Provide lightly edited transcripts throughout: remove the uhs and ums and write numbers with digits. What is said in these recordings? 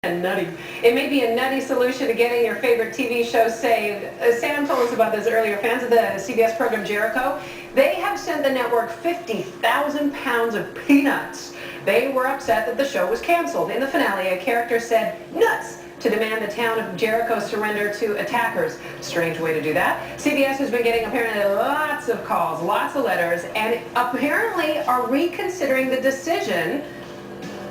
And Nutty. It may be a nutty solution to getting your favorite TV show saved. Sam told us about this earlier. Fans of the CBS program Jericho, they have sent the network 50,000 pounds of peanuts. They were upset that the show was canceled. In the finale, a character said nuts to demand the town of Jericho surrender to attackers. Strange way to do that. CBS has been getting apparently lots of calls, lots of letters, and apparently are reconsidering the decision.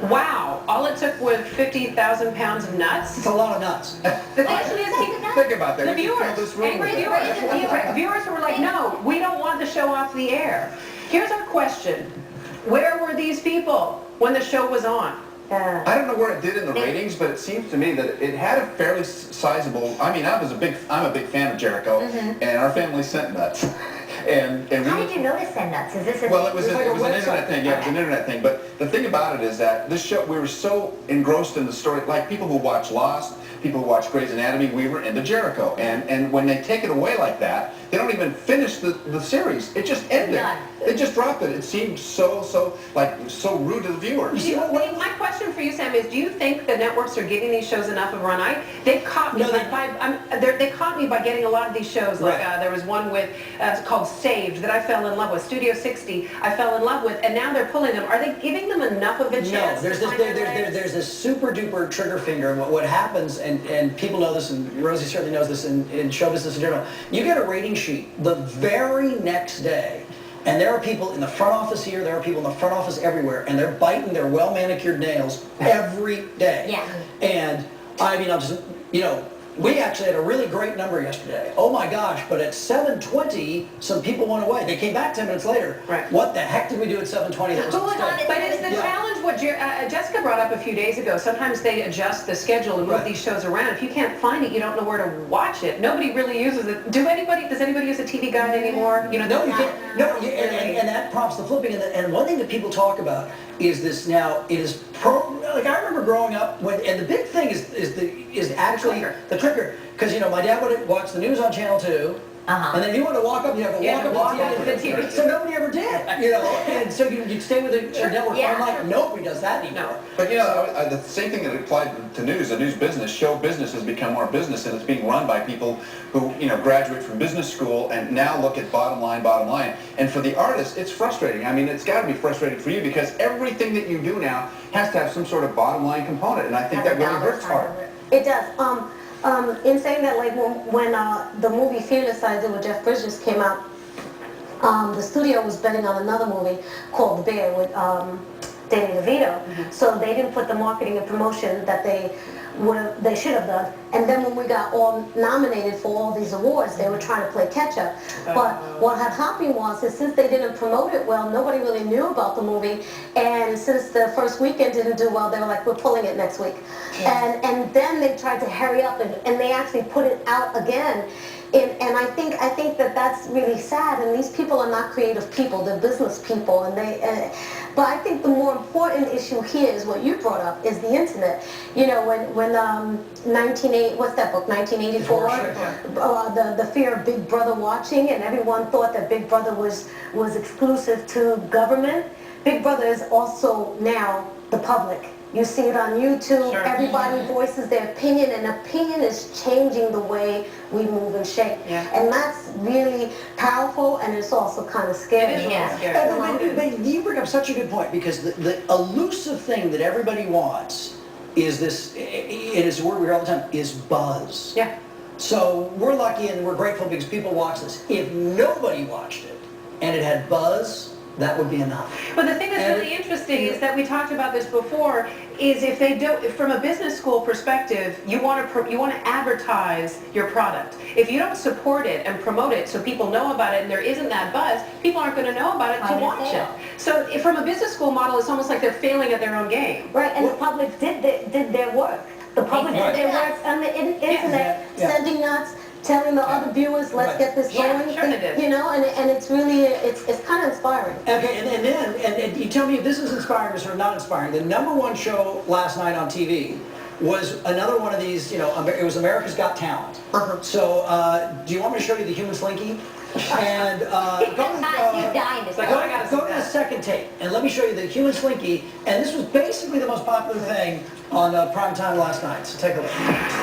Wow, all it took was 50,000 pounds of nuts? It's a lot of nuts. The question is, think about that. The viewers who were like, no, we don't want the show off the air. Here's our question. Where were these people when the show was on? I don't know where it did in the ratings, but it seems to me that it had a fairly sizable, I mean, I'm a big fan of Jericho, and our family sent nuts. And how did you notice that nuts? Is this well, it was an internet thing. Yeah, it was an internet thing. But the thing about it is that this show, we were so engrossed in the story, like people who watch Lost, people who watch Grey's Anatomy, we were into Jericho. And when they take it away like that, they don't even finish the series. It just ended. They just dropped it. It seemed so rude to the viewers. My question for you, Sam, is do you think the networks are giving these shows enough of a run? They caught me they caught me by getting a lot of these shows. Like there was one with called Save that I fell in love with. Studio 60 I fell in love with, and now they're pulling them. Are they giving them enough of a chance? No, there's this super duper trigger finger. What happens, and people know this, and Rosie certainly knows this in show business in general. You get a rating sheet the very next day, and there are people in the front office here, there are people in the front office everywhere, and they're biting their well-manicured nails every day. Yeah. And I mean, I'll just, we actually had a really great number yesterday. Oh my gosh, but at 7:20, some people went away. They came back 10 minutes later. Right. What the heck did we do at 7:20? That was a mistake. But is the challenge what Jessica brought up a few days ago? Sometimes they adjust the schedule and move these shows around. If you can't find it, you don't know where to watch it. Nobody really uses it. Does anybody use a TV guide anymore? No, you can't. No, and that prompts the flipping. And one thing that people talk about is this now. It is like I remember growing up and the big thing is actually the trigger, because my dad would watch the news on Channel 2. And then if you wanted to walk up, you have to walk up to the TV. So nobody ever did, and so you'd stay with the network. I'm like, nobody does that anymore. But the same thing that applied to news, the news business, show business has become more business, and it's being run by people who graduate from business school and now look at bottom line. And for the artist, it's frustrating. I mean, it's got to be frustrating for you because everything that you do now has to have some sort of bottom line component, and I think that really hurts hard. It does. In saying that, like when the movie Fearless I did with Jeff Bridges came out, the studio was betting on another movie called The Bear with Danny DeVito. So they didn't put the marketing and promotion that they should have done. And then when we got all nominated for all these awards, they were trying to play catch up. But what had happened was since they didn't promote it well, nobody really knew about the movie. And since the first weekend didn't do well, they were like, we're pulling it next week. And then they tried to hurry up and they actually put it out again. And I think that that's really sad. And these people are not creative people; they're business people. And but I think the more important issue here is what you brought up: is the internet. When 1980, what's that book? 1984. The fear of Big Brother watching, and everyone thought that Big Brother was exclusive to government. Big Brother is also now the public. You see it on YouTube, everybody voices their opinion, and opinion is changing the way we move and shake. And that's really powerful, and it's also kind of scary. It is scary. But you bring up such a good point, because the elusive thing that everybody wants is this, and it's a word we hear all the time, is buzz. So we're lucky and we're grateful because people watch this. If nobody watched it, and it had buzz, that would be enough. But the thing that's really interesting is that we talked about this before, is if they don't, from a business school perspective, you want to advertise your product. If you don't support it and promote it so people know about it and there isn't that buzz, people aren't going to know about it to watch it. So from a business school model, it's almost like they're failing at their own game. Right, and the public did their work. The public did their work on the internet, sending nuts, telling the other viewers, let's get this going. And it's really, it's kind of inspiring. Okay, and you tell me if this is inspiring or not inspiring. The #1 show last night on TV was another one of these, it was America's Got Talent. So, do you want me to show you the Human Slinky? And You're dying to like, see oh, I gotta see go to the that. second tape, and let me show you the Human Slinky. And this was basically the most popular thing on prime time last night. So take a look.